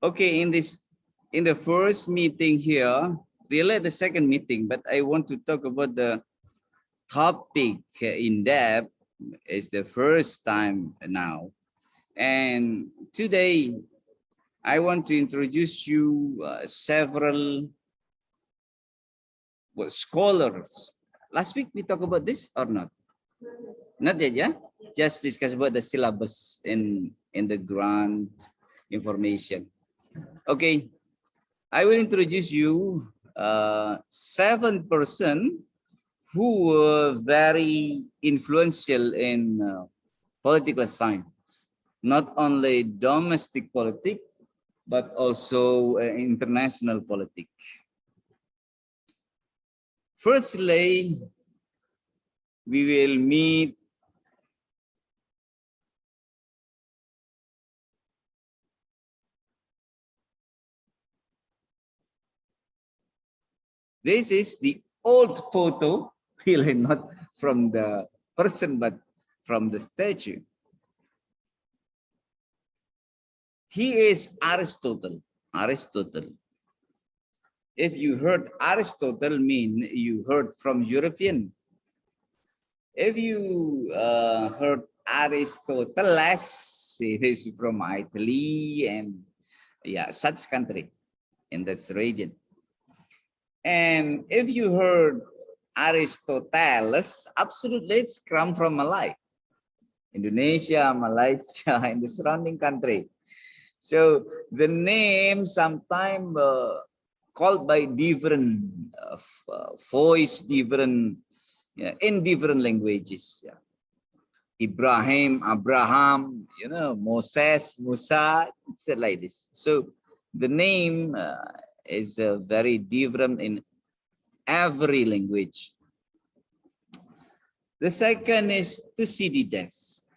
Okay, in the first meeting here, really the second meeting, but I want to talk about the topic in depth. Is the first time now, and today I want to introduce you several scholars. Last week we talked about this or not? Not yet, yeah. Just discuss about the syllabus in the grant information. Okay, I will introduce you 7 person who were very influential in political science, not only domestic politics, but also international politics. Firstly, we will meet this is the old photo, really not from the person, but from the statue. He is Aristotle. Aristotle. If you heard Aristotle, mean you heard from European. If you heard Aristoteles, it is from Italy and yeah, such country in this region. And if you heard Aristoteles, absolutely it's come from Malay, Indonesia, Malaysia, and the surrounding country. So the name sometimes called by different voice, different in different languages. Yeah. Ibrahim, Abraham, Moses, Musa, it's like this. So the name is very different in every language. The second is Thucydides.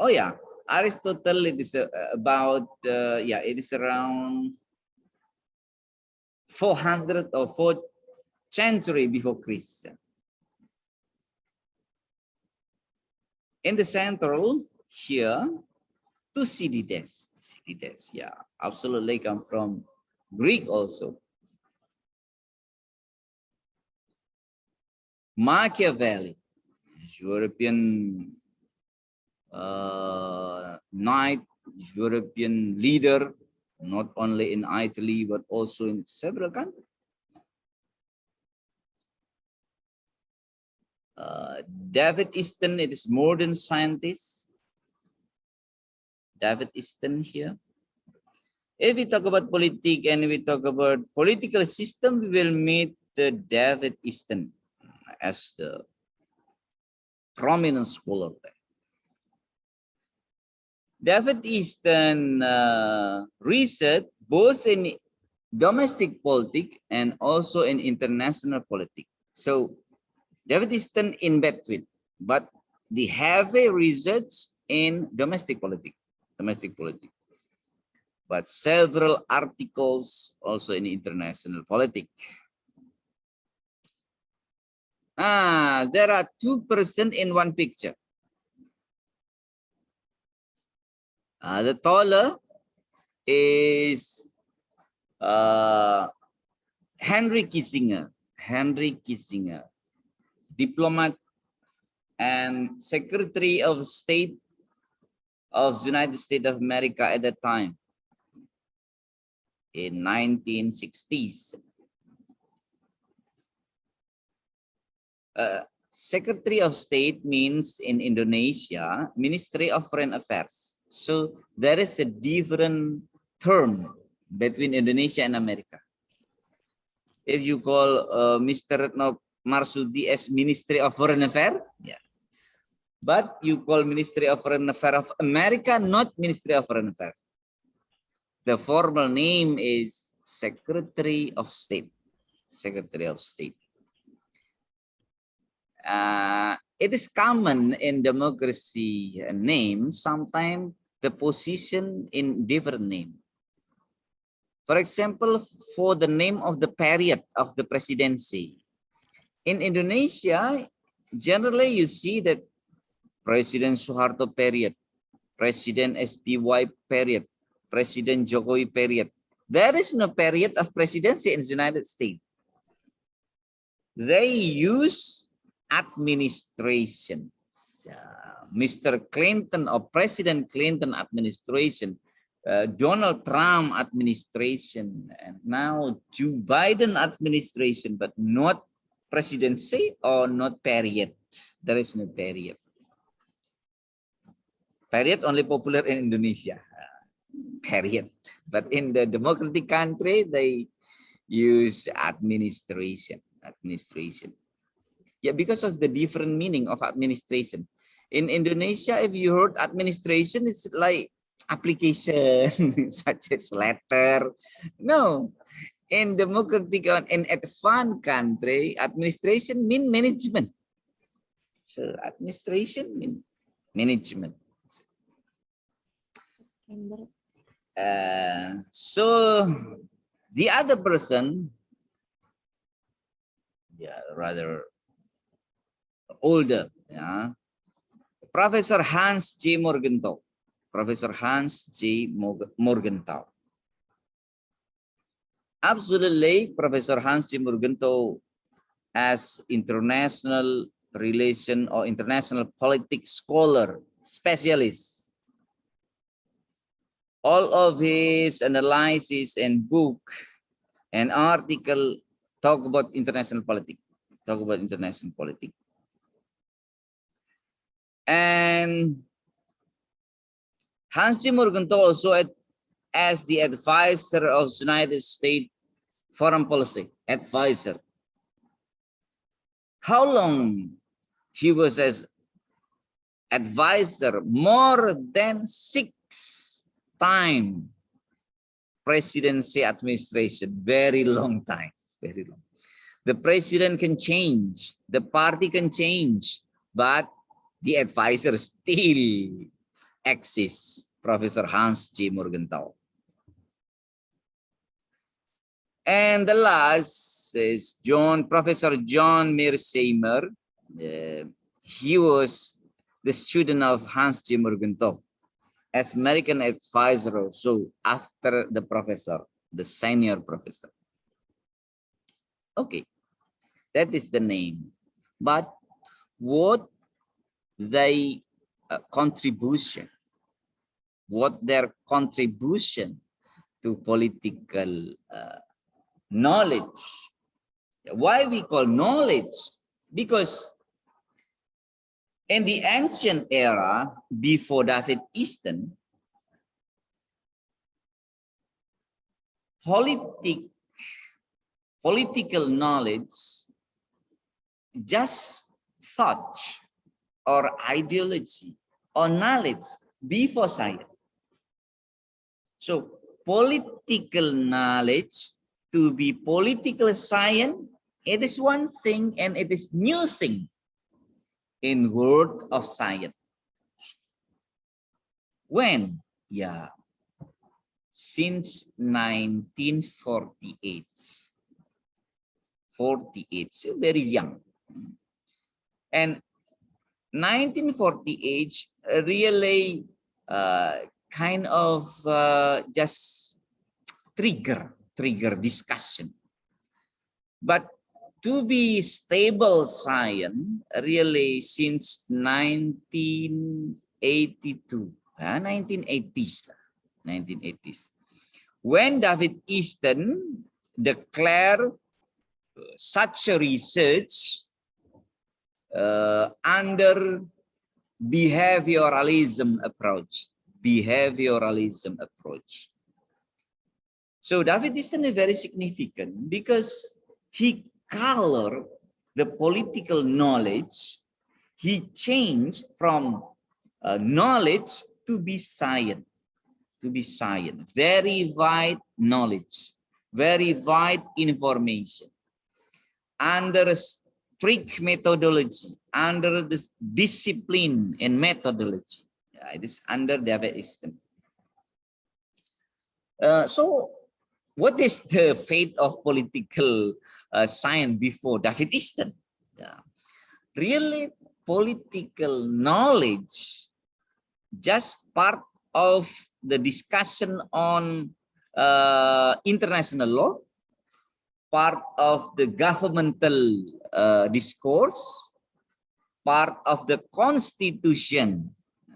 Oh yeah, Aristotle. It is about it is around 400 or 4th century before Christ. In the central here, Thucydides. Thucydides, yeah, absolutely come from Greek also. Machiavelli, European knight, European leader, not only in Italy but also in several countries. David Easton, it is modern scientist. David Easton here. If we talk about politics and we talk about political system, we will meet the David Easton as the prominent scholar there. David Easton research both in domestic politics and also in international politics. So David Easton in between, but the heavy research in domestic politics, but several articles also in international politics. There are 2 persons in one picture. The taller is Henry Kissinger. Henry Kissinger, diplomat and Secretary of State of the United States of America at that time in 1960s. Secretary of State means in Indonesia, Ministry of Foreign Affairs. So there is a different term between Indonesia and America. If you call Mr. Retno Marsudi as Ministry of Foreign Affairs, yeah. But you call Ministry of Foreign Affairs of America, not Ministry of Foreign Affairs. The formal name is Secretary of State. Secretary of State. It is common in democracy name, sometimes the position in different name. For example, for the name of the period of the presidency. In Indonesia, generally you see that President Suharto period, President SBY period, President Jokowi period. There is no period of presidency in the United States. They use administration. Mr. Clinton or President Clinton administration, Donald Trump administration, and now Joe Biden administration, but not presidency or not period. There is no period. Period only popular in Indonesia. Period. But in the democratic country, they use administration. Administration. Yeah, because of the different meaning of administration. In Indonesia, if you heard administration, it's like application, such as letter. No, in democratic and advanced country, administration mean management. So administration mean management. So the other person, yeah, rather older, yeah, Professor Hans J. Morgenthau. Professor Hans J. Morgenthau. Absolutely, Professor Hans J. Morgenthau as international relation or international politics scholar, specialist. All of his analysis and book and article talk about international politics. Talk about international politics. And Hans J. Morgenthau also as the advisor of United States foreign policy advisor. How long he was as advisor? More than 6 times presidency administration. Very long time. Very long. The president can change, the party can change, but the advisor still exists. Professor Hans J. Morgenthau. And the last is Professor John Mearsheimer. He was the student of Hans J. Morgenthau as American advisor also after the professor, the senior professor. Okay, that is the name. But what they contribution, what their contribution to political knowledge. Why we call knowledge? Because in the ancient era, before David Easton, political knowledge, just thought or ideology or knowledge before science. So political knowledge to be political science, it is one thing and it is new thing in world of science. When? Yeah, since 1948. 48, so very young. And 1948 really kind of just trigger discussion. But to be stable science really since 1982, 1980s, when David Easton declared such a research under behavioralism approach. So David Easton is very significant because he colored the political knowledge. He changed from knowledge to be science. Very wide knowledge, very wide information under a strict methodology, under this discipline and methodology. It is under David Easton. So what is the fate of political science before David Easton? Really, political knowledge just part of the discussion on international law, part of the governmental discourse, part of the constitution.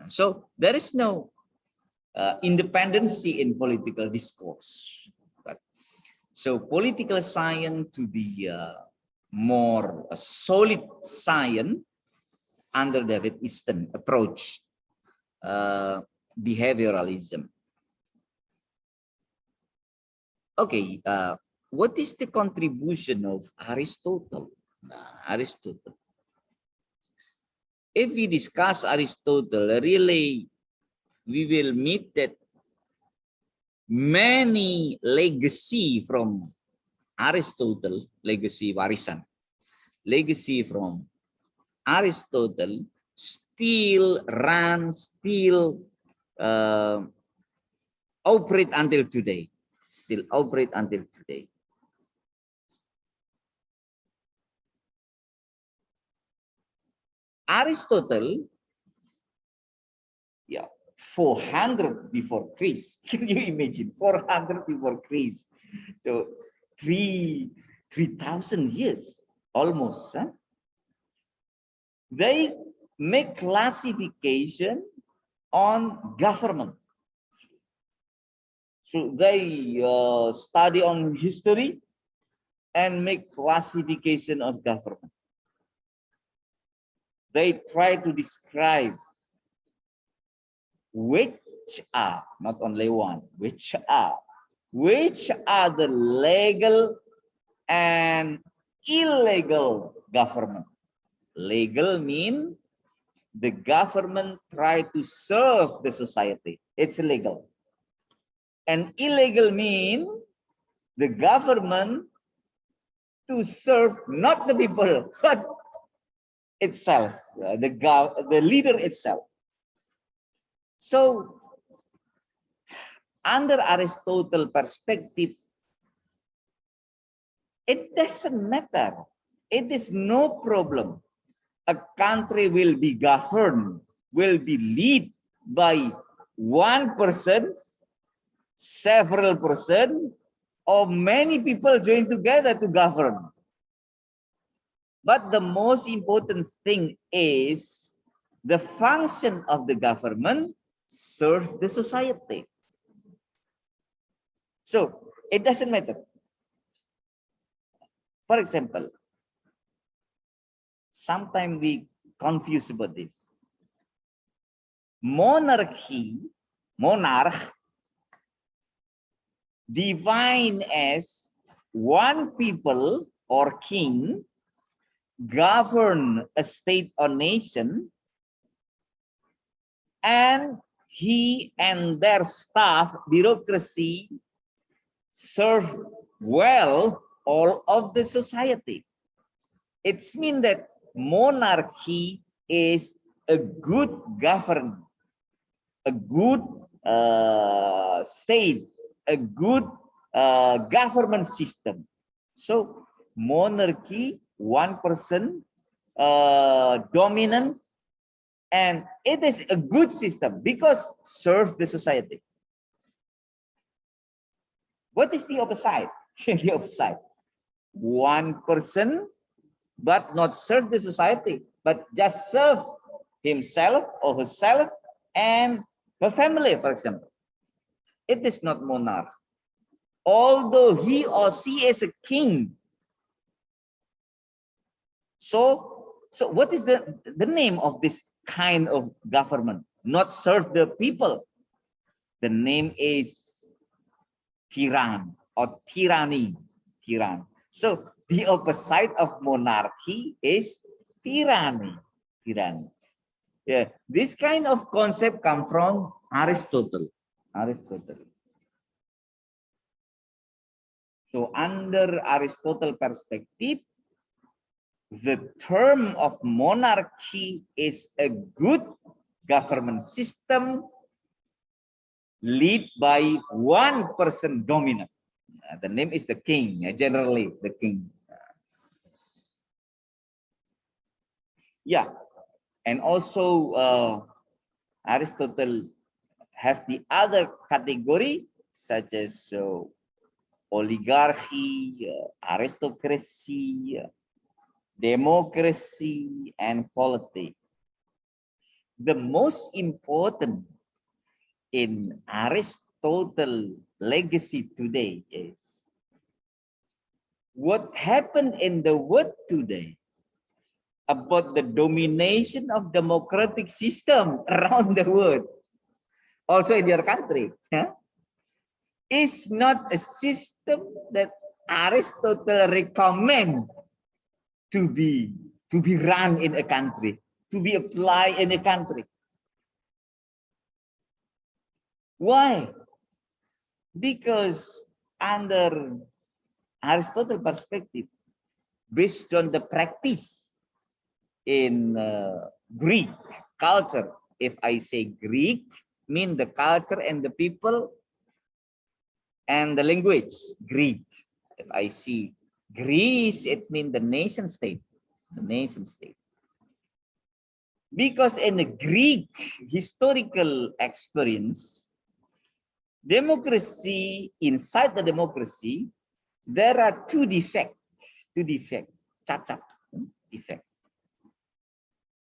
So there is no independency in political discourse. So political science to be more a solid science under David Easton approach, behavioralism. Okay, what is the contribution of Aristotle? Aristotle. If we discuss Aristotle, really, we will meet that many legacy from Aristotle, legacy warisan, legacy from Aristotle still runs, still operate until today. Still operate until today. Aristotle, yeah, 400 before Christ. Can you imagine 400 before Christ? So 3,000 years almost. Huh? They make classification on government. So they study on history and make classification of government. They try to describe which are, not only one, which are the legal and illegal government. Legal mean the government try to serve the society. It's legal. And illegal mean the government to serve not the people, but itself, the leader itself. So, under Aristotle perspective, it doesn't matter. It is no problem. A country will be governed, will be led by one person, several person, or many people join together to govern. But the most important thing is the function of the government serve the society. So it doesn't matter. For example, sometimes we confuse about this. Monarch, defined as one people or king govern a state or nation, and he and their staff, bureaucracy, serve well all of the society. It's mean that monarchy is a good government, a good state, a good government system. So monarchy, one person dominant, and it is a good system because serve the society. What is the opposite? The opposite. One person, but not serve the society, but just serve himself or herself and her family, for example. It is not monarch. Although he or she is a king. So what is the name of this kind of government? Not serve the people. The name is tyranny or tyranny. Tyranny. So the opposite of monarchy is tyranny. Tyranny. Yeah, this kind of concept come from Aristotle. Aristotle. So under Aristotle perspective, the term of monarchy is a good government system led by one person dominant. The name is the king, generally the king. Yeah, and also Aristotle have the other category such as oligarchy, aristocracy, democracy, and politics. The most important in Aristotle legacy today is what happened in the world today about the domination of democratic system around the world, also in your country, is not a system that Aristotle recommend to be run in a country, to be applied in a country. Why? Because under Aristotle perspective, based on the practice in Greek culture, if I say Greek, mean the culture and the people and the language, Greek. If I see Greece, it means the nation state, the nation state. Because in the Greek historical experience, democracy, inside the democracy, there are two defects, cacat, defect.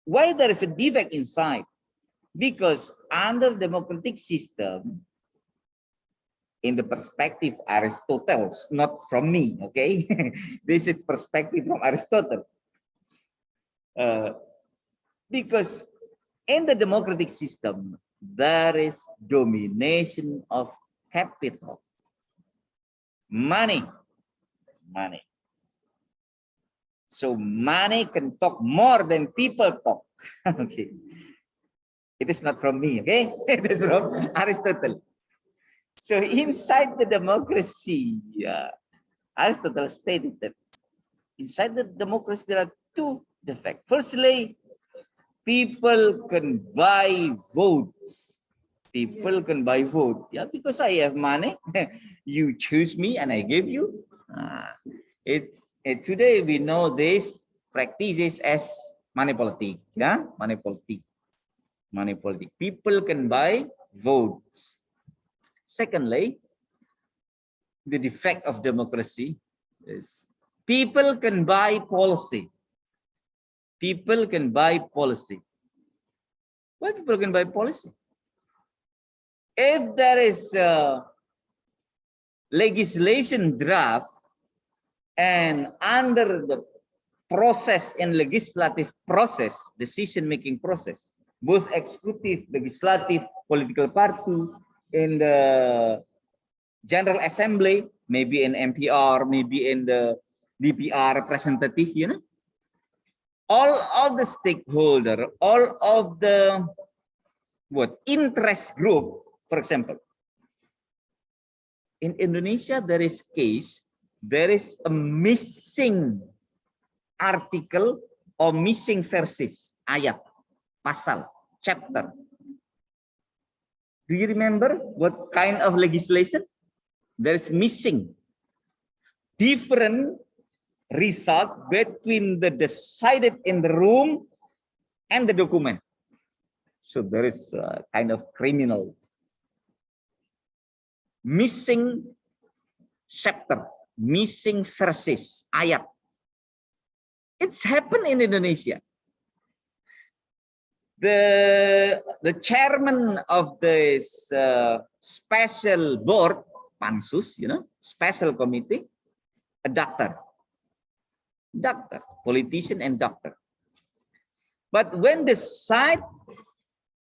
Why there is a defect inside? Because under democratic system, in the perspective Aristotle, not from me, okay? This is perspective from Aristotle. Because in the democratic system, there is domination of capital, money. So money can talk more than people talk. Okay, it is not from me. Okay, it is from Aristotle. So inside the democracy, Aristotle stated that inside the democracy there are two defects. Firstly, people can buy votes. People can buy vote, because I have money. You choose me and I give you. Today we know this practices as money politics. Money politics. People can buy votes. Secondly, the defect of democracy is people can buy policy. People can buy policy. Why people can buy policy? If there is a legislation draft and under the process and legislative process, decision-making process, both executive, legislative, political party, in the General Assembly, maybe in MPR, maybe in the DPR representative, all of the stakeholder, all of the interest group, for example, in Indonesia, there is a missing article or missing verses, ayat, pasal, chapter. Do you remember what kind of legislation? There is missing different result between the decided in the room and the document. So there is a kind of criminal missing chapter, missing verses, ayat. It's happened in Indonesia. The chairman of this special board, Pansus, special committee, a doctor, politician and doctor. But when they cite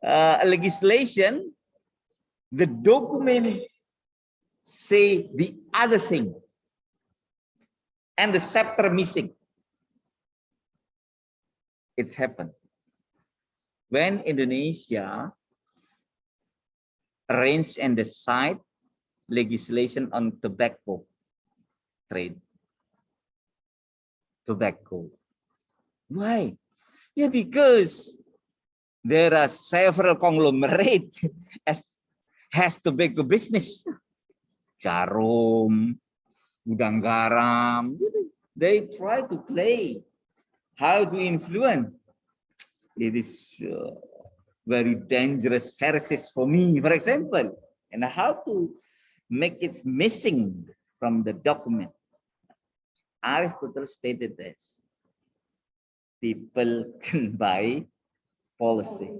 legislation, the document say the other thing, and the chapter missing. It happened when Indonesia arranged and decide legislation on tobacco trade. Tobacco. Why? Because there are several conglomerate has tobacco business. Jarum, Gudang Garam. They try to play how to influence. It is very dangerous verses for me, for example, and how to make it missing from the document. Aristotle stated this. People can buy policy.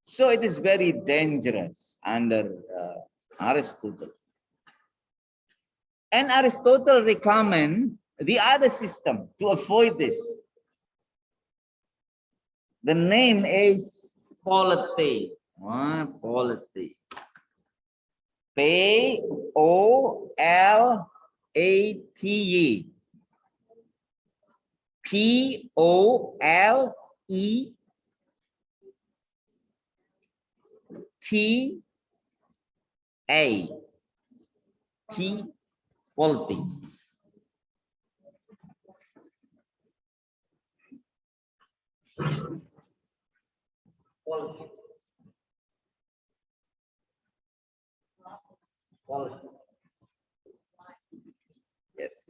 So it is very dangerous under Aristotle. And Aristotle recommend the other system to avoid this. The name is polity. Polity. P-O-L-A-T-E. P-O-L-E-T-A. Polity. Quality. Yes.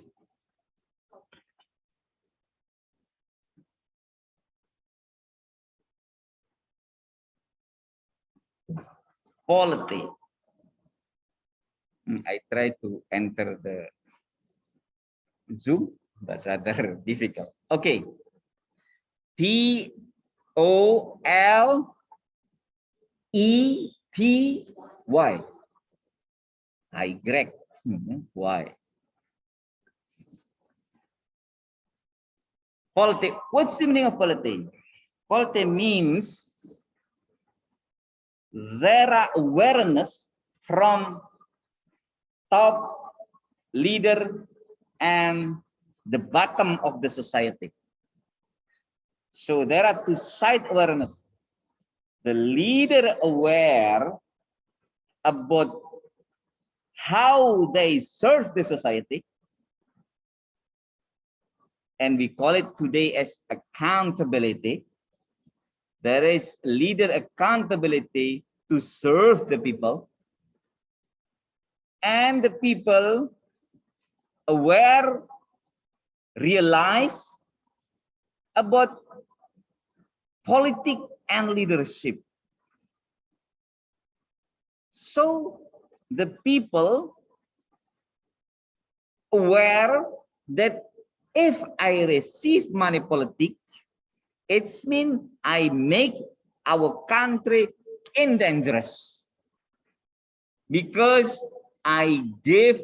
Quality. I try to enter the Zoom, but rather difficult. Okay. P-O-L-E-T-Y. Y. Polity. What's the meaning of polity? Polity means their awareness from top leader and the bottom of the society. So there are two side awareness. The leader aware about how they serve the society, and we call it today as accountability. There is leader accountability to serve the people, and the people aware, realize about politics and leadership. So the people aware that if I receive money politics, it means I make our country dangerous, because I give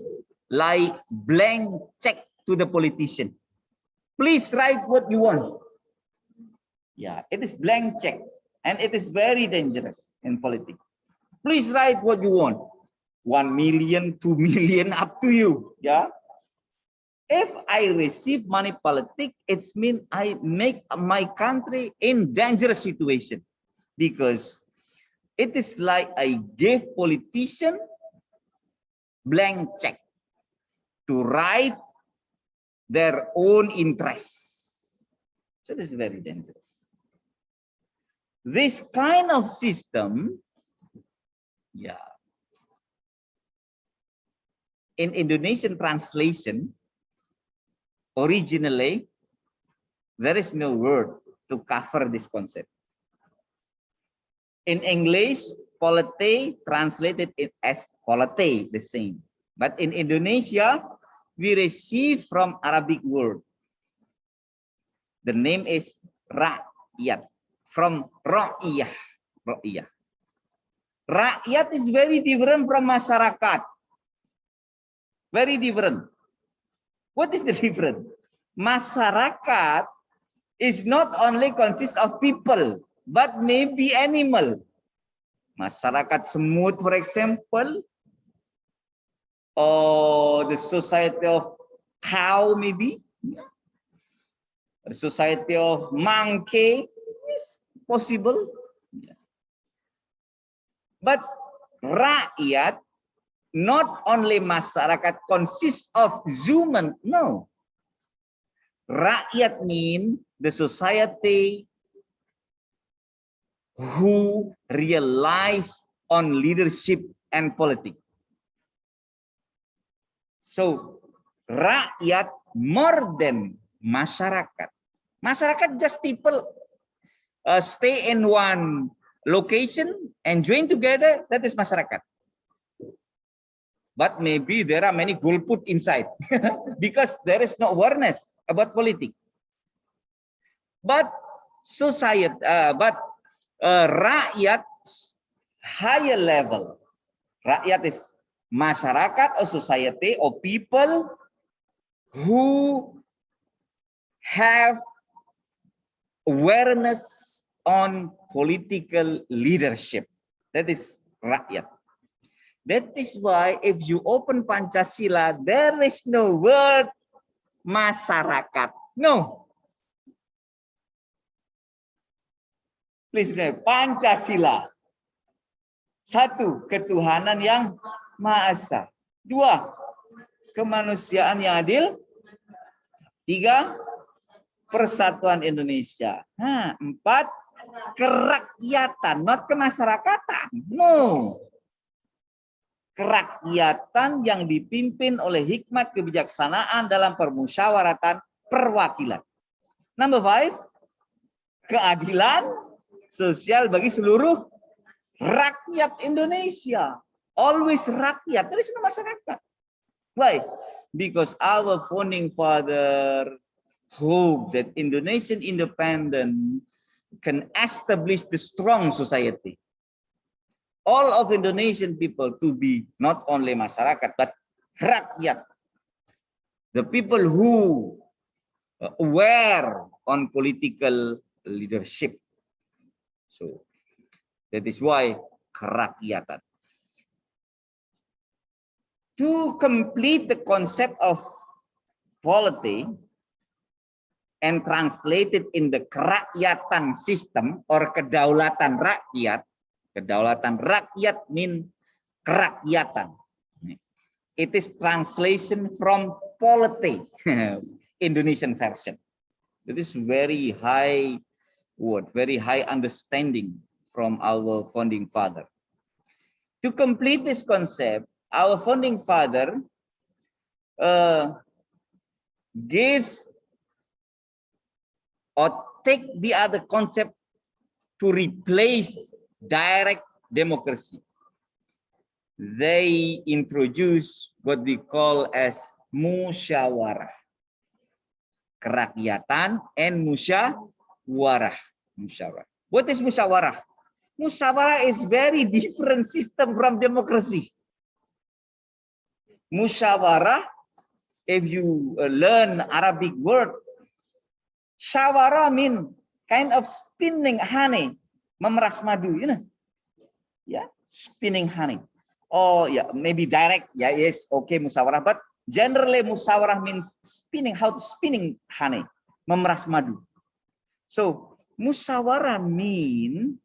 like blank check to the politician. Please write what you want. Yeah, it is blank check, and it is very dangerous in politics. Please write what you want. 1 million, 2 million, up to you. Yeah. If I receive money politics, it means I make my country in dangerous situation, because it is like I give politician blank check to write their own interests. So this is very dangerous. This kind of system, yeah, in Indonesian translation, originally, there is no word to cover this concept. In English, polity translated it as polity, the same. But in Indonesia, we receive from Arabic word. The name is rakyat, from ra'iyah. Rakyat is very different from masyarakat. Very different. What is the difference? Masyarakat is not only consists of people, but maybe animal. Masyarakat semut, for example, or the society of cow, maybe. The society of monkey is possible. But rakyat, not only masyarakat consists of human, no. Rakyat means the society who relies on leadership and politics. So rakyat more than masyarakat. Masyarakat just people stay in one location and join together, that is masyarakat. But maybe there are many golput inside because there is no awareness about politics. But society, rakyat higher level. Rakyat is masyarakat or society or people who have awareness on political leadership. That is rakyat. That is why if you open Pancasila, there is no word masyarakat. No. Please, Pancasila. Satu, ketuhanan yang Maha Esa. Dua, kemanusiaan yang adil. Tiga, persatuan Indonesia. Empat, kerakyatan, not kemasyarakatan. No. Kerakyatan yang dipimpin oleh hikmat kebijaksanaan dalam permusyawaratan perwakilan. Number 5, keadilan sosial bagi seluruh rakyat Indonesia. Always rakyat, there is no masyarakat. Why? Because our founding father hope that Indonesian independence can establish the strong society. All of Indonesian people to be not only masyarakat, but rakyat. The people who aware on political leadership. So that is why kerakyatan. To complete the concept of polity and translate it in the kerakyatan system or kedaulatan rakyat. Kedaulatan rakyat mean kerakyatan. It is translation from polity, Indonesian version. It is very high word, very high understanding from our founding father. To complete this concept, our founding father gave or take the other concept to replace direct democracy. They introduce what we call as musyawarah. Kerakyatan and musyawarah. What is musyawarah? Musyawarah is very different system from democracy. Musyawarah, if you learn Arabic word, syawara mean kind of spinning honey. Memeras madu, you know, yeah, spinning honey. Oh, yeah, maybe direct, yeah, yes, okay, musyawarah. But generally, musyawarah means spinning, how to spinning honey, memeras madu. So, musyawarah mean,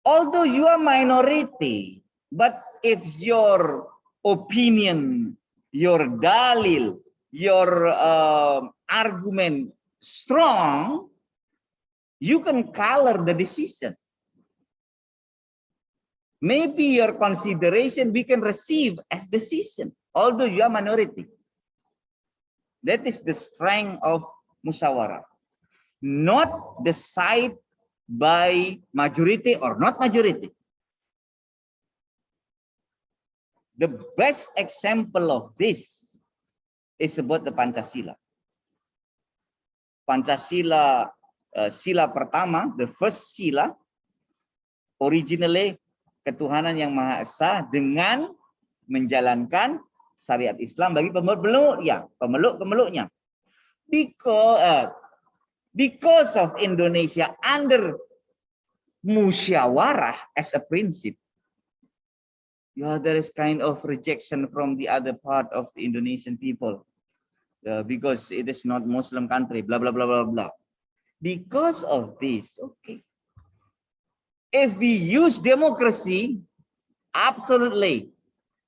although you are minority, but if your opinion, your dalil, your argument strong, you can color the decision. Maybe your consideration we can receive as decision, although you are minority. That is the strength of musyawarah. Not decide by majority or not majority. The best example of this is about the Pancasila. Pancasila, sila pertama, the first sila, originally ketuhanan yang Maha Esa dengan menjalankan syariat Islam bagi pemeluk-pemeluknya. Because of Indonesia under musyawarah as a principle, there is kind of rejection from the other part of the Indonesian people because it is not Muslim country, blah, blah, blah, blah, blah. Because of this, okay. If we use democracy, absolutely,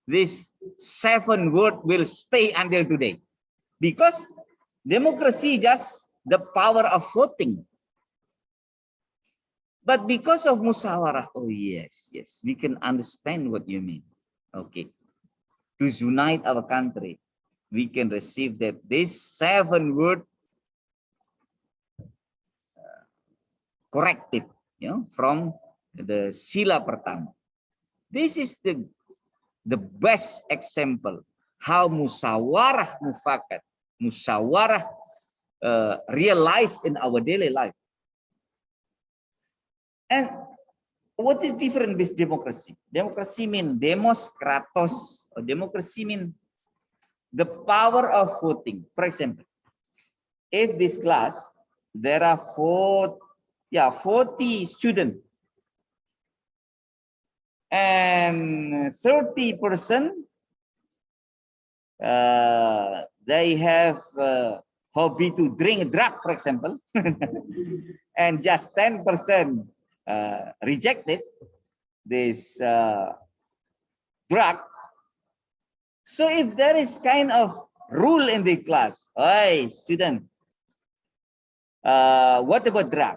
this 7 word will stay until today. Because democracy just the power of voting. But because of musyawarah, oh yes, yes, we can understand what you mean. Okay. To unite our country, we can receive that this 7 word corrected, from the sila pertama. This is the best example how musyawarah mufakat, musyawarah realized in our daily life. And what is different with democracy? Democracy means demos kratos, or democracy means the power of voting. For example, if this class there are 40 students and 30% they have hobby to drink drug, for example, and just 10% rejected this drug. So if there is kind of rule in the class, hey student, what about drug?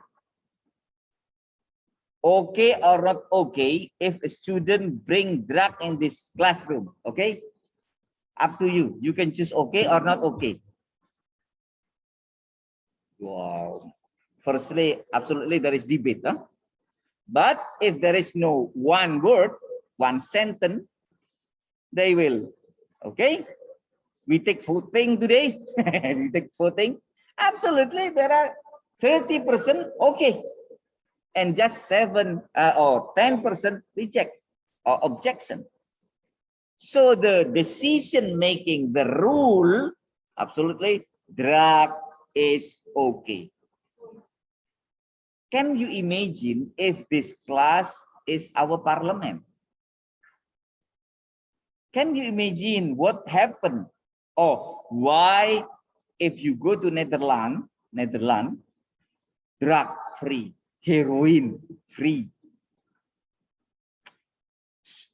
Okay or not okay if a student bring drug in this classroom? Okay, up to you. You can choose okay or not okay. Wow. Firstly, absolutely there is debate, huh? But if there is no one word, one sentence, they will, okay, we take voting today. We take voting. Absolutely, there are 30% okay, and just 7 or 10% reject or objection. So the decision making, the rule, absolutely, drug is okay. Can you imagine if this class is our parliament? Can you imagine what happened? Or why, if you go to Netherlands, drug free, heroin free,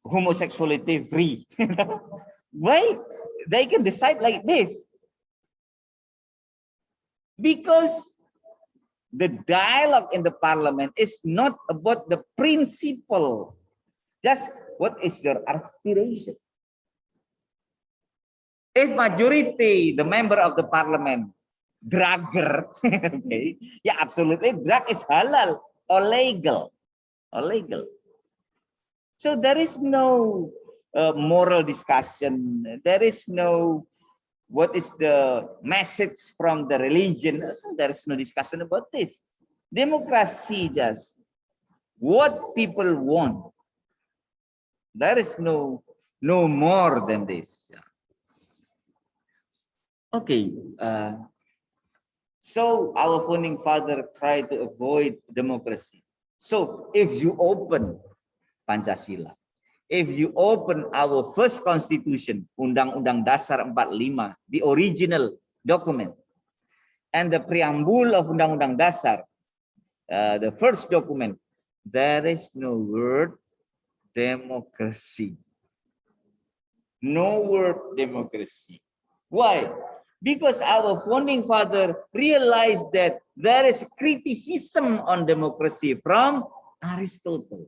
homosexuality free. Why they can decide like this? Because the dialogue in the parliament is not about the principle, just what is your aspiration. If majority, the member of the parliament, drugger, okay, yeah, absolutely, drug is halal or legal, So there is no moral discussion. There is no what is the message from the religion. So there is no discussion about this. Democracy just what people want. There is no more than this. Okay. So our founding father tried to avoid democracy. So if you open Pancasila, if you open our first constitution, Undang-Undang Dasar 45, the original document, and the preamble of Undang-Undang Dasar, the first document, there is no word democracy. No word democracy. Why? Because our founding father realized that there is criticism on democracy from Aristotle.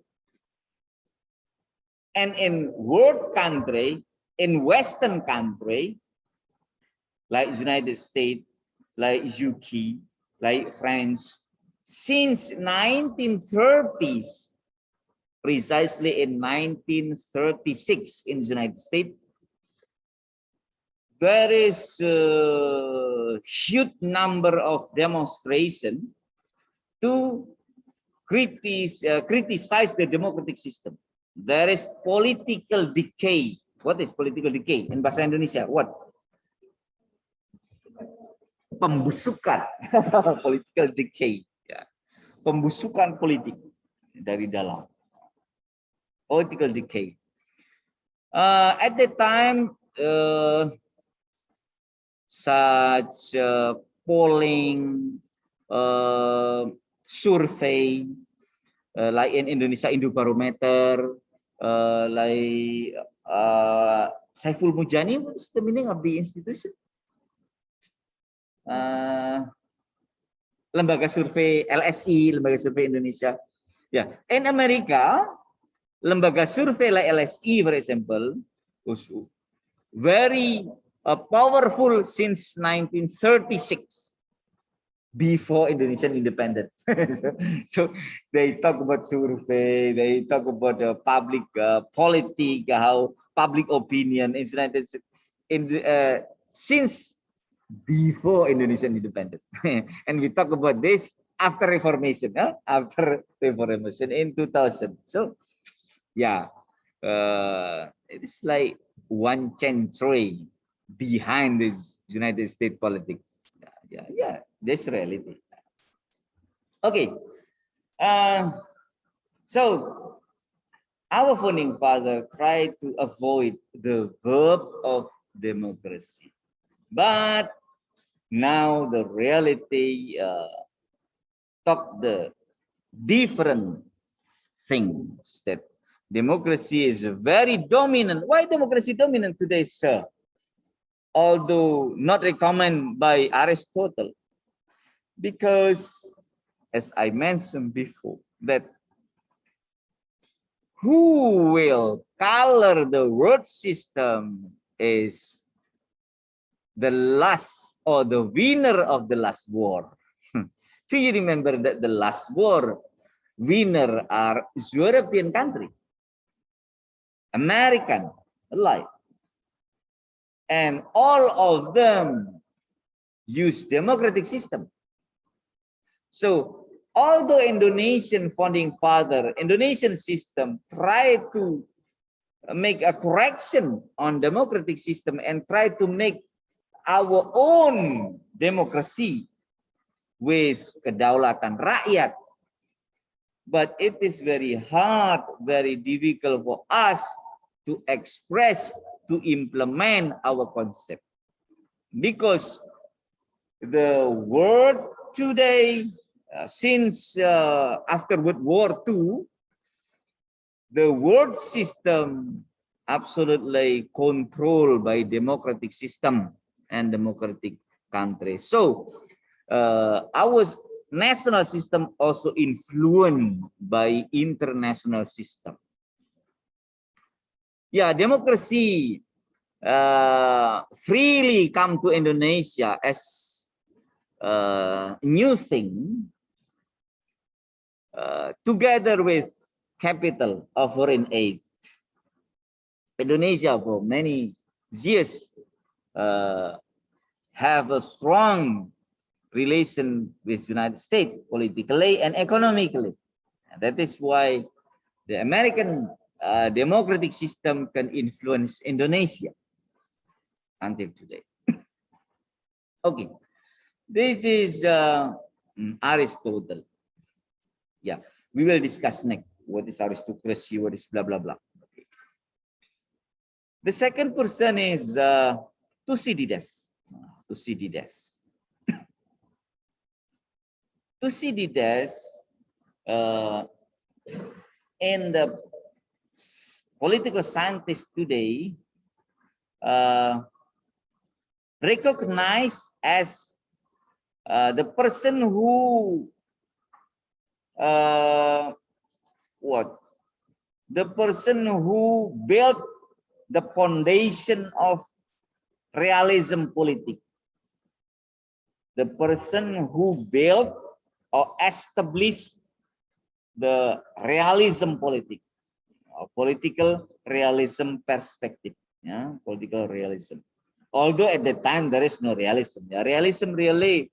And in world country, in Western country, like United States, like UK, like France, since 1930s, precisely in 1936 in the United States, there is a huge number of demonstrations to criticize the democratic system. There is political decay. What is political decay in bahasa Indonesia? What? Pembusukan. Political decay. Ya. Pembusukan politik dari dalam. Political decay. At the time, such polling, survey, like in Indonesia Indobarometer, like Saiful Mujani, what's the meaning of the institution? Lembaga survei LSI, lembaga survei Indonesia. Yeah, in America, lembaga survei like LSI, for example, was very powerful since 1936. before Indonesian independence. So they talk about survey, they talk about public politics, how public opinion in United States since before Indonesian independence. And we talk about this after Reformation, after Reformation in 2000. So yeah, it's like 1 century behind this United States politics. Yeah, that's reality. Okay, so our founding father tried to avoid the verb of democracy, but now the reality talk the different things, that democracy is very dominant. Why democracy dominant today, sir? Although not recommended by Aristotle, because as I mentioned before, that who will color the world system is the last or the winner of the last war. Do you remember that the last war winner are European country, American alike, and all of them use democratic system. So although Indonesian founding father, Indonesian system tried to make a correction on democratic system and try to make our own democracy with kedaulatan rakyat, but it is very hard, very difficult for us to express, to implement our concept, because the world today, since after World War II, the world system absolutely controlled by democratic system and democratic countries. So our national system also influenced by international system. Yeah, democracy freely come to Indonesia as a new thing, together with capital of foreign aid. Indonesia for many years have a strong relation with United States politically and economically. And that is why the American democratic system can influence Indonesia until today. Okay, this is Aristotle. Yeah, we will discuss next what is aristocracy, what is blah blah blah. Okay. The second person is Thucydides. Thucydides. Thucydides and the political scientists today recognized as the person who the person who built the foundation of realism politics, the person who built or established the realism politics, political realism perspective, political realism. Although at the time there is no realism. Realism really,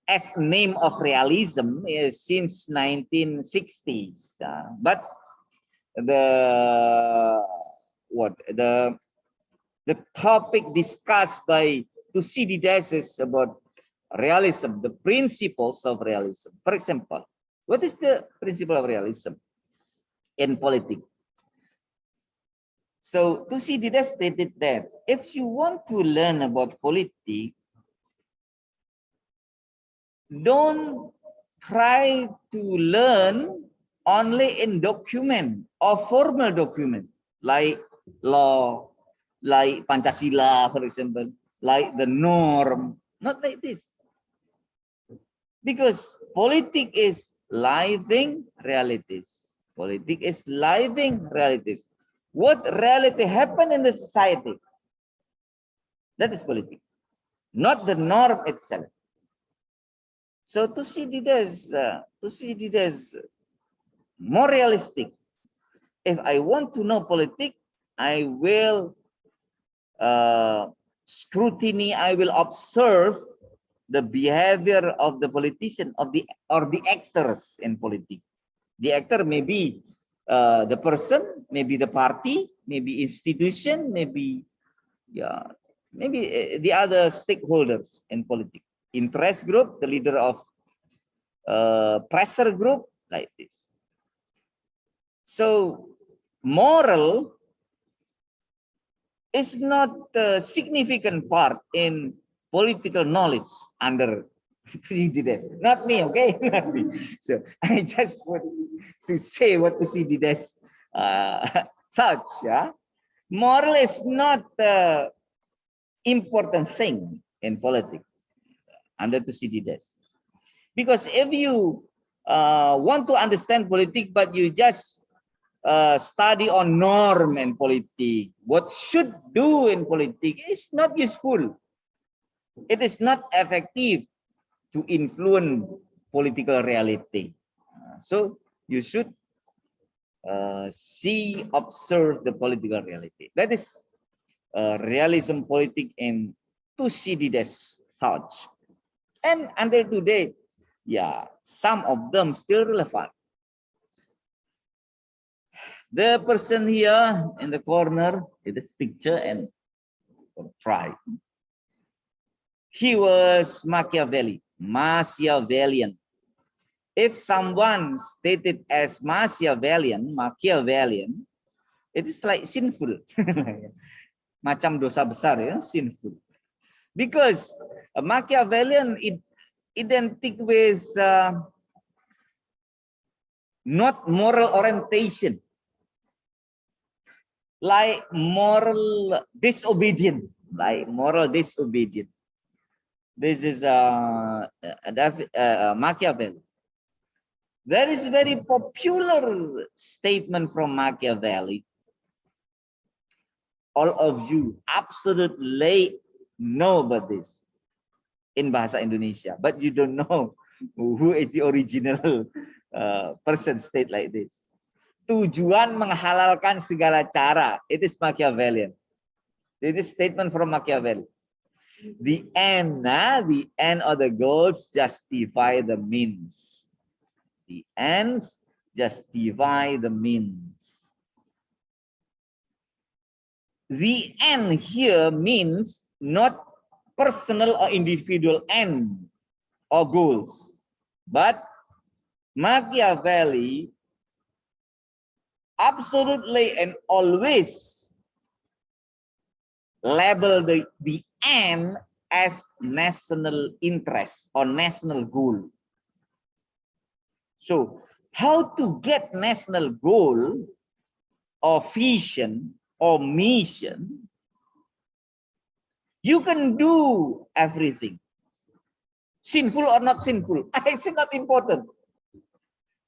as name of realism, is since 1960s. But the topic discussed by Thucydides is about realism, the principles of realism. For example, what is the principle of realism in politics? So Thucydides stated that if you want to learn about politics, don't try to learn only in document or formal document like law, like Pancasila, for example, like the norm, not like this. Because politics is living realities. Politics is living realities. What reality happen in the society? That is politics, not the norm itself. So to see it as more realistic, if I want to know politics, I will scrutiny, I will observe the behavior of the politician, or the actors in politics. The actor may be the person, maybe the party, maybe institution, maybe the other stakeholders in politics, interest group, the leader of pressure group, like this. So moral is not a significant part in political knowledge under Thucydides. Not me, okay? Not me. So I just want to say what Thucydides thought. Yeah? Moral is not the important thing in politics under Thucydides. Because if you want to understand politics, but you just study on norm and politics, what should do in politics, is not useful. It is not effective to influence political reality. So you should observe the political reality. That is realism politics in Thucydides' thoughts. And until today, some of them still relevant. The person here in the corner, in this picture, and try. He was Machiavellian. If someone stated as Machiavellian, it is like sinful. Macam dosa besar, ya, sinful. Because Machiavellian identic with not moral orientation, like moral disobedience, This is Machiavelli. There is a very popular statement from Machiavelli. All of you absolutely know about this in Bahasa Indonesia, but you don't know who is the original person state like this. Tujuan menghalalkan segala cara. It is Machiavellian. It is statement from Machiavelli. The end or the goals justify the means. The ends justify the means. The end here means not personal or individual end or goals, but Machiavelli absolutely and always label the end as national interest or national goal. So how to get national goal or vision or mission? You can do everything. Sinful or not sinful, it's not important.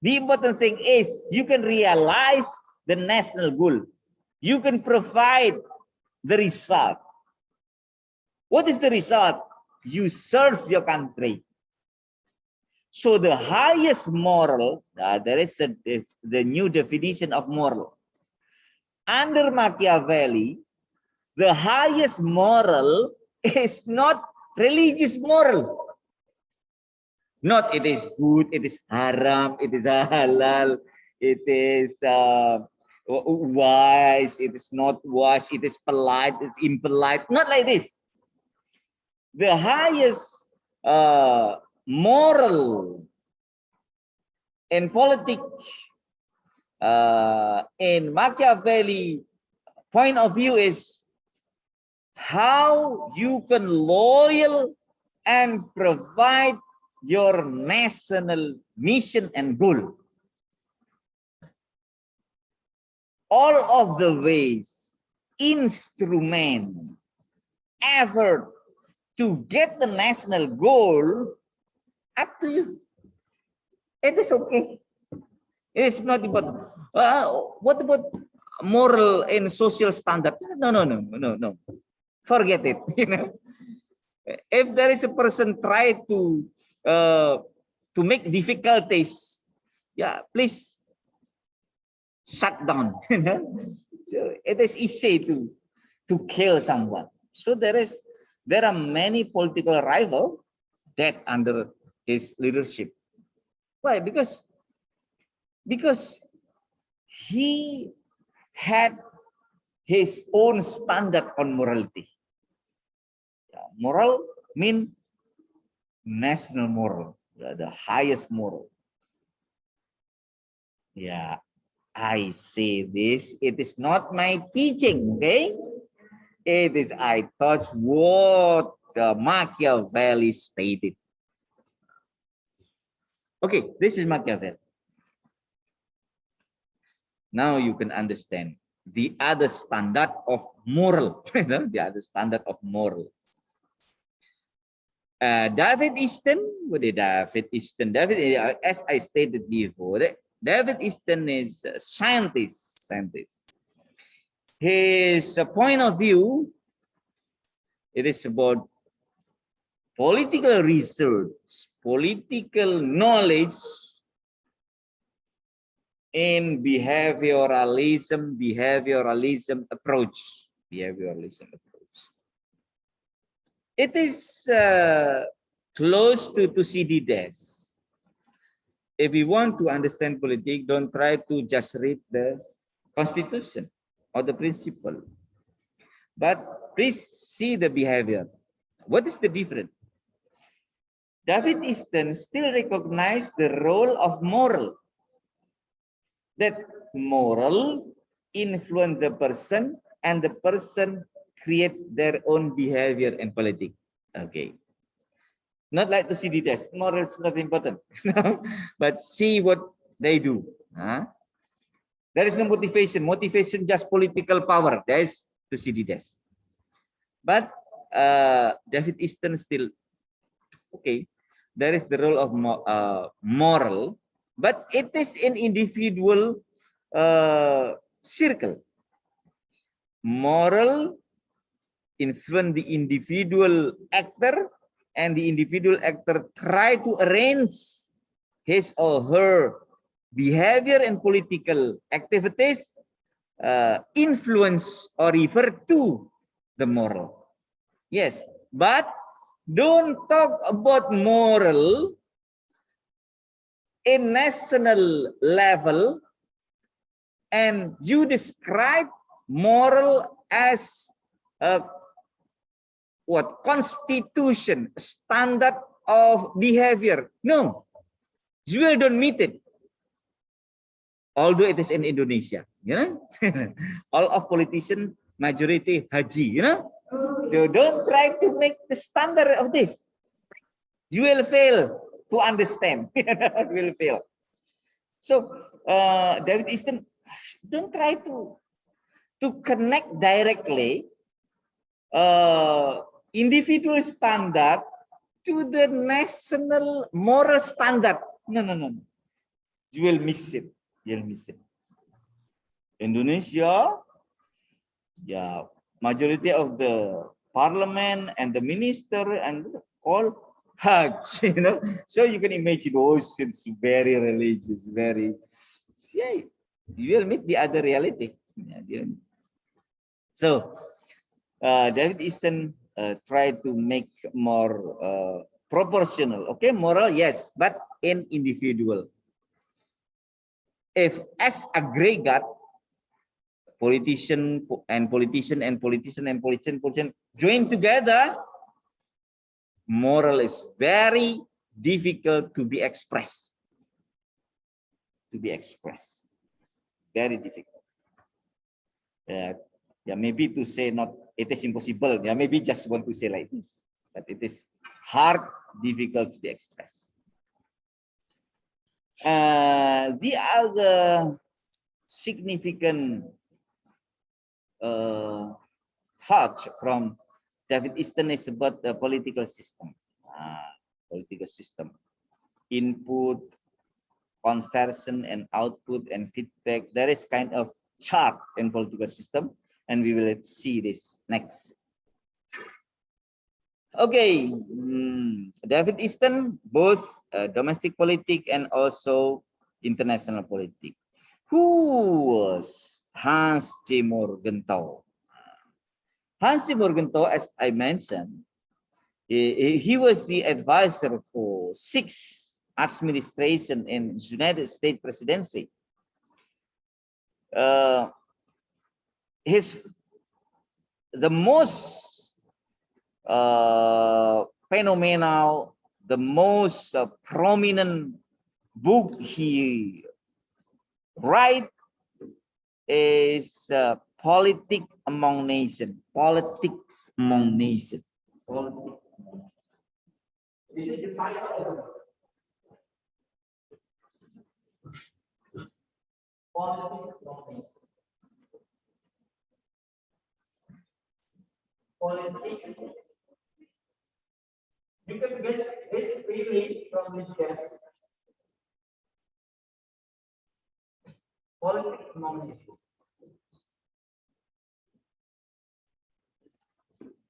The important thing is you can realize the national goal. You can provide the result. What is the result? You serve your country. So the highest moral, there is the new definition of moral. Under Machiavelli, the highest moral is not religious moral. Not it is good, it is haram, it is halal, it is wise, it is not wise, it is polite, it is impolite. Not like this. The highest moral in politics, in Machiavelli point of view, is how you can loyal and provide your national mission and goal. All of the ways, instrument, effort to get the national goal, up to you. It is okay. It's not important. What about moral and social standard? No. Forget it. You know, if there is a person try to to make difficulties, yeah, please shut down. So it is easy to kill someone. So there are many political rivals dead under his leadership. Why? Because he had his own standard on morality. Moral mean national moral, the highest moral. Yeah, I say this, it is not my teaching, okay? It is I thought what Machiavelli stated. Okay, this is Machiavelli. Now you can understand the other standard of moral, the other standard of moral. David Easton, what is David Easton? As I stated before, David Easton is a scientist. His point of view, it is about political research, political knowledge in behavioralism approach. It is close to Thucydides. If you want to understand politics, don't try to just read the constitution or the principle, but please see the behavior. What is the difference? David Easton still recognized the role of moral, that moral influence the person and the person create their own behavior and politics. Okay. Not like to see details. Moral is not important. But see what they do. There is no motivation. Motivation just political power. There is to see details. But David Easton still, okay, there is the role of moral, but it is an individual circle. Moral influence the individual actor, and the individual actor try to arrange his or her behavior and political activities influence or refer to the moral. Yes, but don't talk about moral in national level and you describe moral as a constitution, standard of behavior. No, you don't meet it. Although it is in Indonesia, you know, all of politicians majority haji, you know. Don't try to make the standard of this. You will fail to understand. You will fail. So David Easton, don't try to connect directly individual standard to the national moral standard. No. You will miss it. You'll miss it. Indonesia, yeah, majority of the parliament and the minister and all Hajj, you know. So you can imagine, oh, it's very religious, very. Yeah, you will meet the other reality. So David Easton tried to make more proportional. Okay, moral, yes, but in individual. If as aggregate, politician join together, moral is very difficult to be expressed. Very difficult. Yeah, maybe to say not, it is impossible. Yeah, maybe just want to say like this, but it is hard, difficult to be expressed. The other significant thought from David Easton is about the political system. Input, conversion, and output and feedback. There is kind of chart in political system, and we will see this next. Okay, David Easton, both domestic politics and also international politics. Who was Hans G. Morgenthau? Hans G. Morgenthau, as I mentioned, he was the advisor for 6 administrations in United States presidency. The most phenomenal, the most prominent book he write is Politics Among Nations. Politics Among Nations. Politics. This is the title. Politics Among Nations. Politics. You can get this freely from the chat. Politics Among Nations.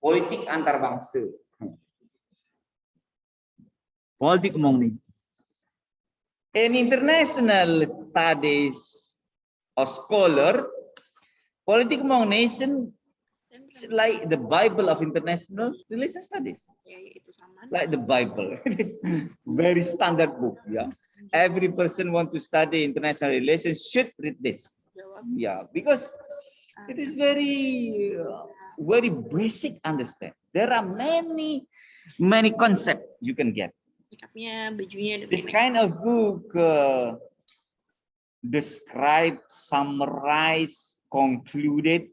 Politik antar bangsa. Politik among nations. In international studies or scholar, politik among nations is like the Bible of international relation studies. Like the Bible. It is very standard book. Yeah. Every person want to study international relations should read this. Yeah, because it is very basic understand. There are many concepts you can get. This kind of book describe, summarize, concluded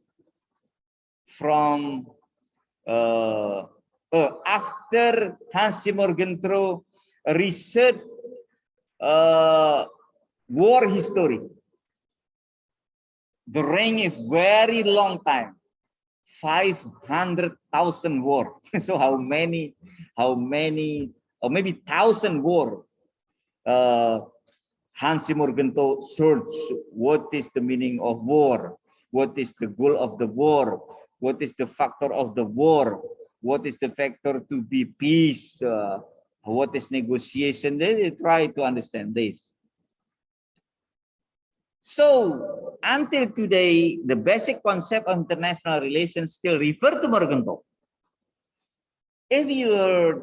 from after Hans G. Morgenthau research war history during a very long time, 500,000 war. So how many, or maybe 1,000 war? Hans G. Morgenthau search what is the meaning of war, what is the goal of the war, what is the factor of the war, what is the factor to be peace, what is negotiation. They try to understand this. So until today, the basic concept of international relations still refer to Morgenthau. If your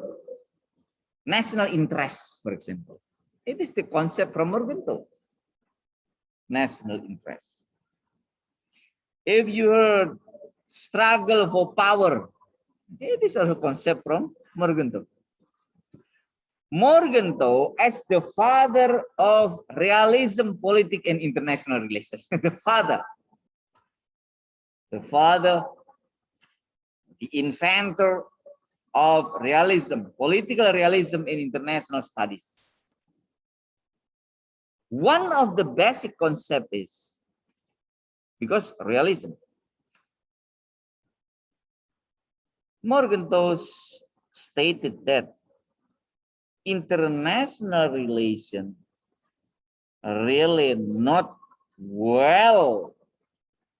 national interest, for example, it is the concept from Morgenthau. National interest. If you heard struggle for power, it is also concept from Morgenthau. Morgenthau as the father of realism, politics, and international relations. The father, the inventor of realism, political realism, and international studies. One of the basic concepts is, because realism, Morgenthau stated that international relation really not well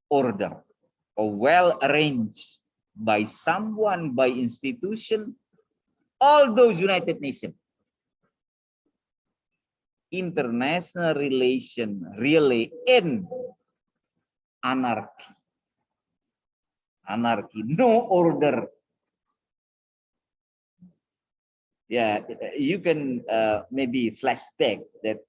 ordered or well arranged by someone, by institution, all those United Nations. International relation really in anarchy. Anarchy, no order. Yeah, you can maybe flashback that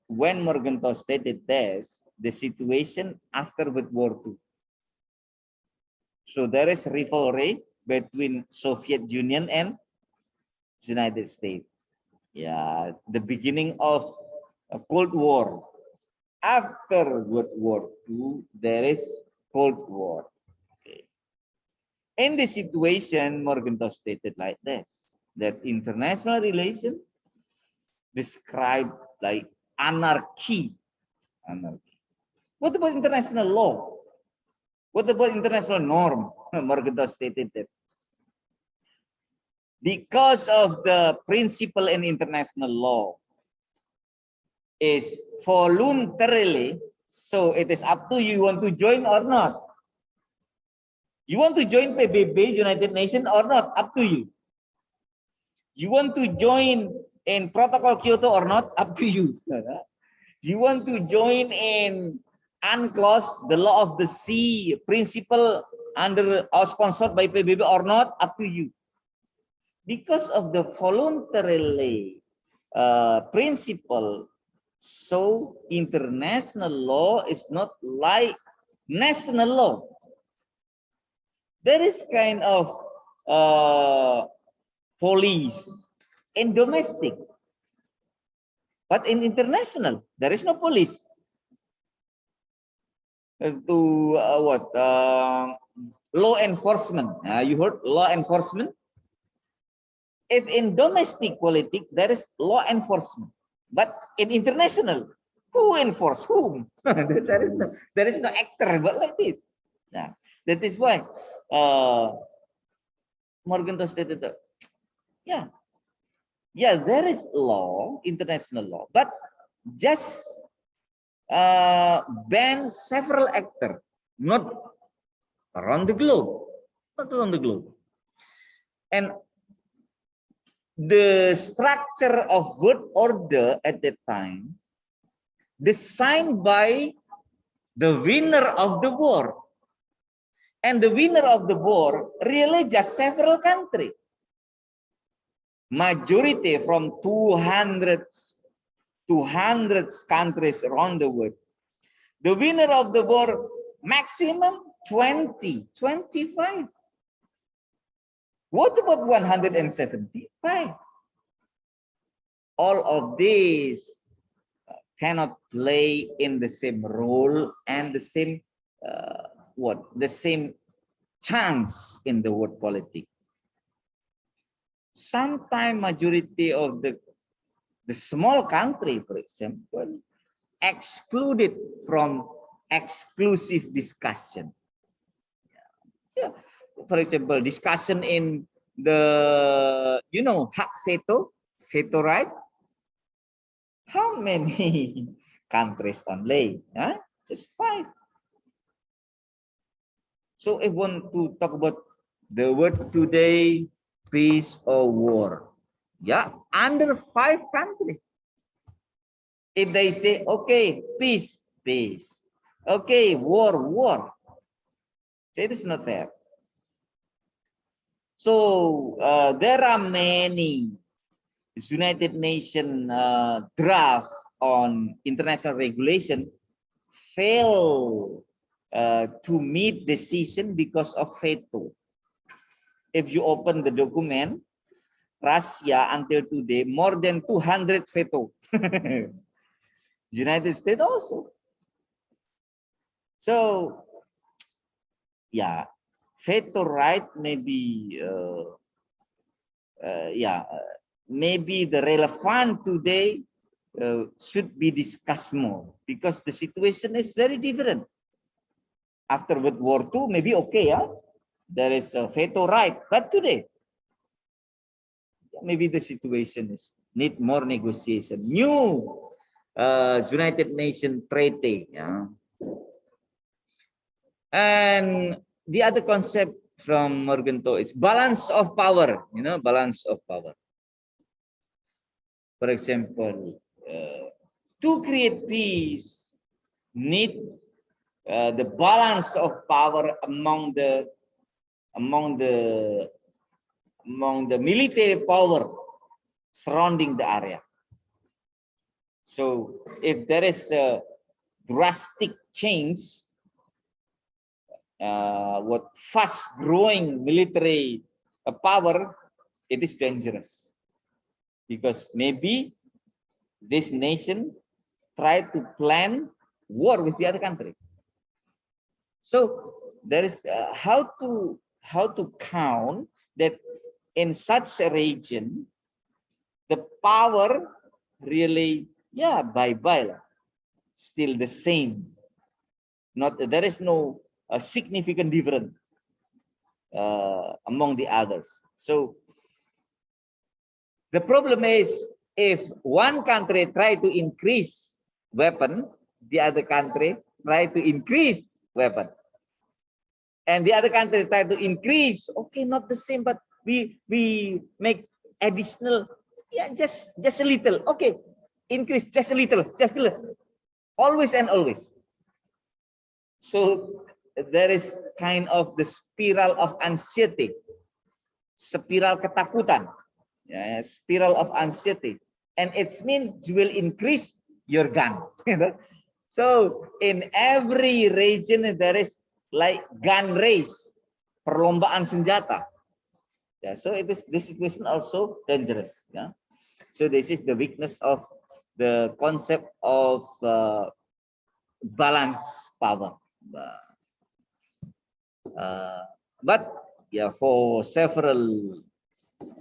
when Morgenthau stated this, the situation after World War II. So there is rivalry between Soviet Union and United States. Yeah, the beginning of a Cold War. After World War II, there is Cold War. Okay. In this situation, Morgenthau stated like this, that international relations described like anarchy. Anarchy. What about international law? What about international norm? Morgenthau stated that because of the principle in international law is voluntarily, so it is up to you want to join or not. You want to join PBB, United Nations, or not? Up to you. You want to join in Protocol Kyoto or not? Up to you. You want to join in UNCLOS, the law of the sea principle under or sponsored by PBB or not? Up to you. Because of the voluntarily principle, so international law is not like national law. There is kind of police in domestic, but in international there is no police to law enforcement. You heard law enforcement. If in domestic politics there is law enforcement, but in international, who enforce whom? there is no actor but like this. Yeah, that is why Morgenthau stated that, yeah, there is law, international law, but just ban several actors, not around the globe, And the structure of world order at that time, designed by the winner of the war. And the winner of the war really just several countries. Majority from 200 countries around the world. The winner of the war, maximum 20, 25. What about 175? All of these cannot play in the same role and the same the same chance in the world politics. Sometimes majority of the small country, for example, excluded from exclusive discussion. Yeah. For example, discussion in the, hak veto right. How many countries only? Huh? Just 5. So if want to talk about the word today, peace or war, yeah, under 5 countries. If they say, okay, peace, peace. Okay, war, war. So it is not fair. So there are many United Nations draft on international regulation fail to meet decision because of veto. If you open the document, Russia until today more than 200 veto. United States also. So yeah, veto right maybe maybe the relevant today should be discussed more because the situation is very different. After World War II, maybe okay, there is a veto right, but today maybe the situation is need more negotiation. New United Nations Treaty, and the other concept from Morgenthau is balance of power. Balance of power. For example, to create peace, need the balance of power among the military power surrounding the area. So if there is a drastic change, what fast growing military power, it is dangerous because maybe this nation try to plan war with the other country. So there is how to count that in such a region the power really bye-bye, still the same. There is no significant difference among the others. So the problem is if one country try to increase weapon, the other country try to increase weapon. and the other country try to increase. Okay, not the same, but we make additional, yeah, just a little. Okay, increase just a little, always and always. So there is kind of the spiral of anxiety, spiral ketakutan, yeah, spiral of anxiety, and it means you will increase your gun. So in every region there is like gun race, perlombaan senjata. Yeah, so this is also dangerous. Yeah, so this is the weakness of the concept of balance power. But yeah, for several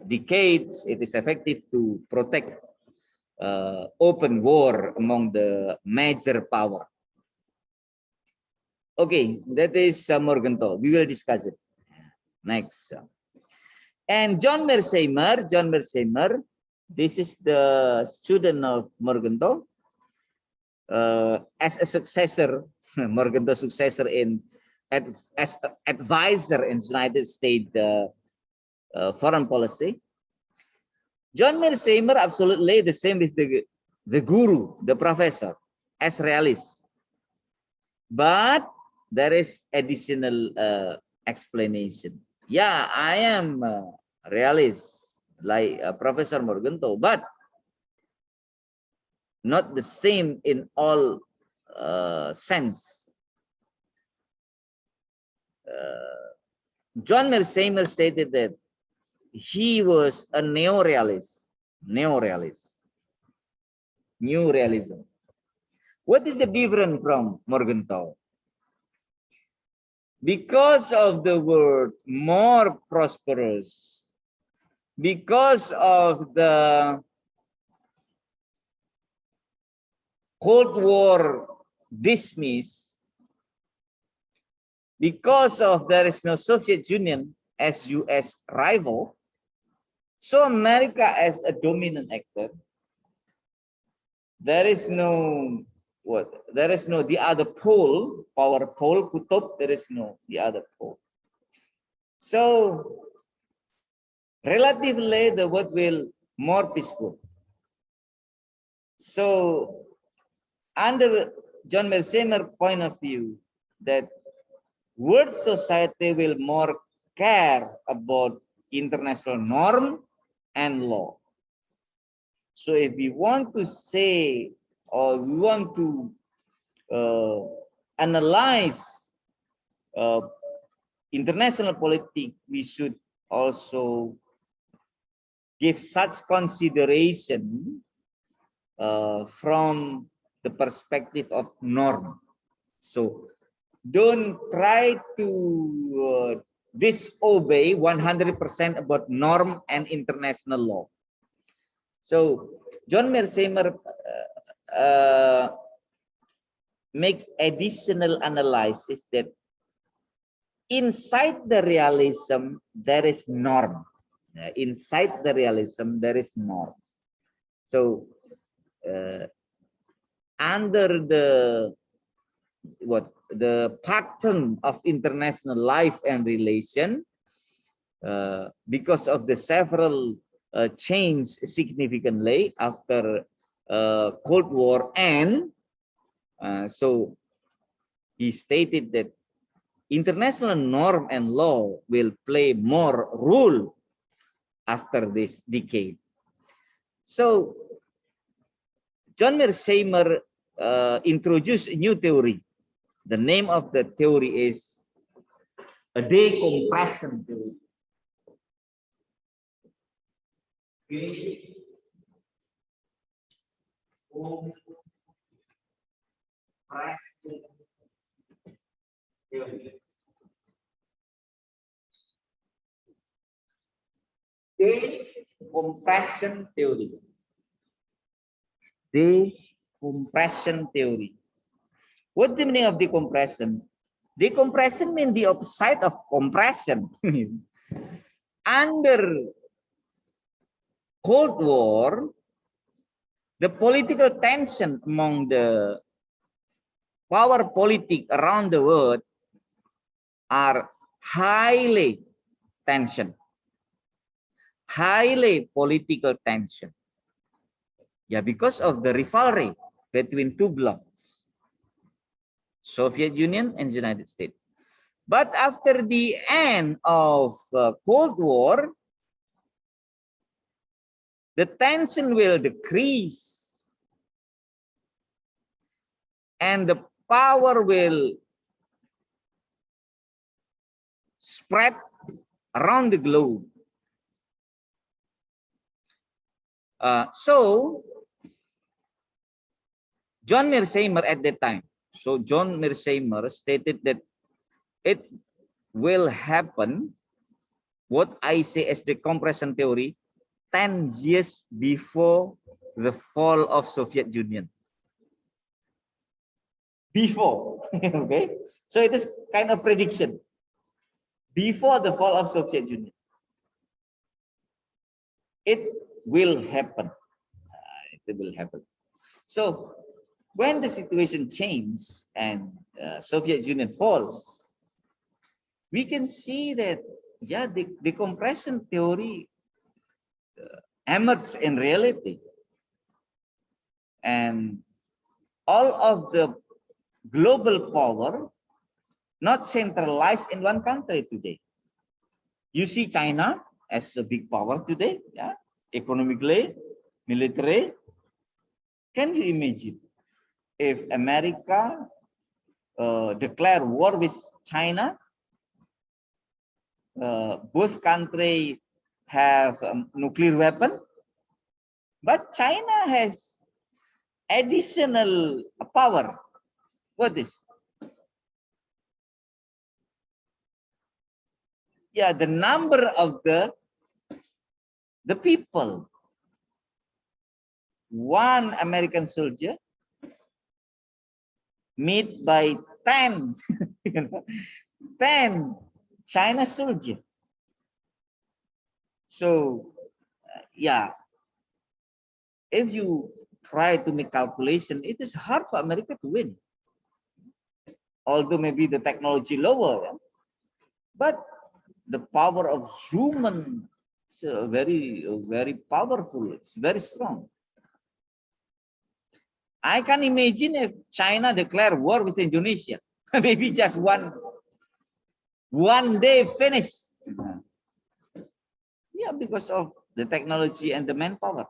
decades, it is effective to protect open war among the major power. Okay, that is Morgenthau. We will discuss it next. And John Mearsheimer, this is the student of Morgenthau, as a successor, Morgenthau successor as advisor in United States foreign policy. John Mearsheimer absolutely the same with the guru, the professor, as realist. But there is additional explanation. Yeah, I am realist like Professor Morgenthau, but not the same in all sense. John Mearsheimer stated that he was a neo-realist. New realism. What is the difference from Morgenthau? Because of the word more prosperous, because of the Cold War dismiss, because of there is no Soviet Union as US rival, so America as a dominant actor, there is no the other pole, power pole, kutub, there is no the other pole. So relatively the world will more peaceful. So under John Mearsheimer point of view, that world society will more care about international norm and law. So if we want to say, or we want to analyze international politics, we should also give such consideration from the perspective of norm. So don't try to disobey 100% about norm and international law. So John Mearsheimer make additional analysis that inside the realism there is norm. Inside the realism there is norm. So under the pattern of international life and relation, because of the several change significantly after Cold War, and so he stated that international norm and law will play more role after this decade. So John Mearsheimer introduced a new theory. The name of the theory is a decompression theory. Decompression theory. Decompression theory. What's the meaning of decompression? Decompression means the opposite of compression. Under Cold War, the political tension among the power politic around the world are highly tension, highly political tension. Yeah, because of the rivalry between two blocs, Soviet Union and United States. But after the end of the Cold War, the tension will decrease and the power will spread around the globe. So John Mearsheimer at that time, John Mearsheimer stated that it will happen, what I say as the compression theory, 10 years before the fall of Soviet Union. Before, okay? So it is kind of prediction. Before the fall of Soviet Union. It will happen. It will happen. So when the situation changes and Soviet Union falls, we can see that, yeah, the compression theory emerged in reality. And all of the global power not centralized in one country today. You see China as a big power today, yeah, economically, military. Can you imagine if America declare war with China? Both countries have nuclear weapon, but China has additional power. What is? Yeah, the number of the people. One American soldier meet by 10, 10 China soldier. So, yeah, if you try to make calculation, it is hard for America to win. Although maybe the technology lower, yeah? But the power of human is very powerful. It's very strong. I can imagine if China declare war with Indonesia, maybe just one day finish. Yeah, because of the technology and the manpower.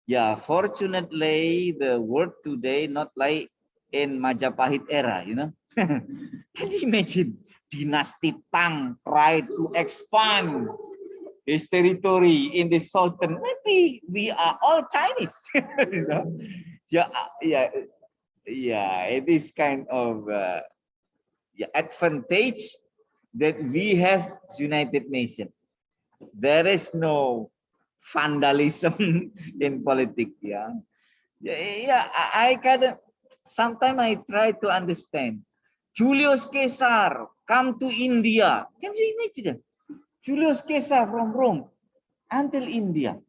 Yeah, fortunately, the world today not like in Majapahit era, you know. Can you imagine Dynasty Tang tried to expand his territory in the southern? Maybe we are all Chinese. You know? Yeah. It is kind of advantage that we have United Nations. There is no vandalism in politics. Yeah. I can. Sometimes I try to understand. Julius Caesar come to India. Can you imagine? Julius Caesar from Rome until India.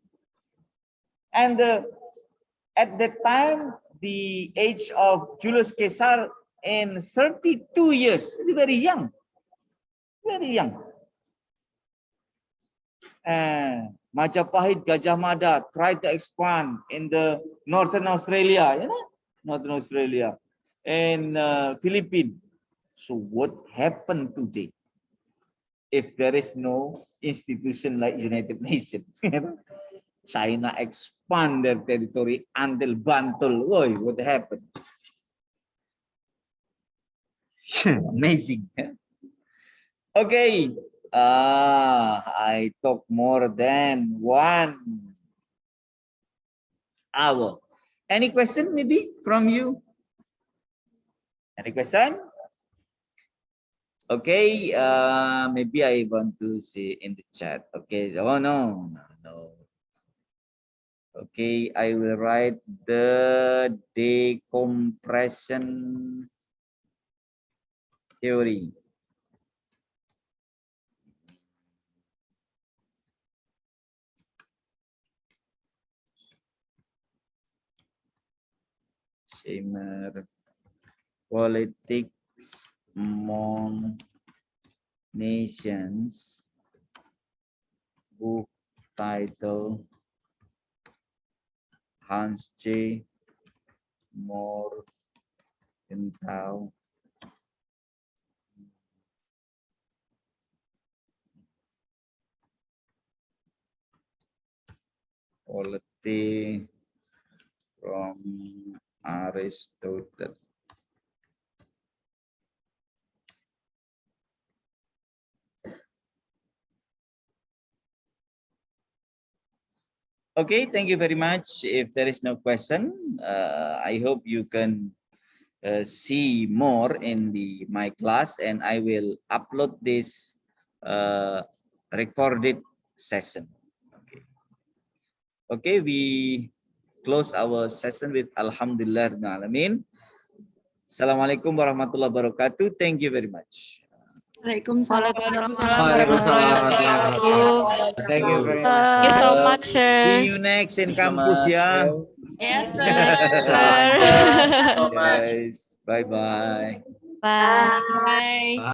And at that time, the age of Julius Caesar in 32 years, very young. Very young. Majapahit, Gajah Mada tried to expand in the Northern Australia, you know, Northern Australia and Philippines. So what happened today if there is no institution like United Nations? China expand their territory until Bantul. Whoa, what happened? Amazing. Okay. I talk more than 1 hour. Any question maybe from you? Any question? Okay, maybe I want to see in the chat. Okay, oh no. Okay, I will write the decompression theory. Mearsheimer politics among nations, book title Hans J. Morgenthau, Polity from Aristotle. Okay, thank you very much. If there is no question, I hope you can see more in my class, and I will upload this recorded session. Okay. Okay, we close our session with Alhamdulillah Rabbil Alamin. Assalamualaikum warahmatullahi wabarakatuh. Thank you very much. Waalaikumsalam. Thank you very much. Thank you so much, See sir. you next in campus ya. Yes, Sir. sir. Guys, bye bye. Bye. Bye.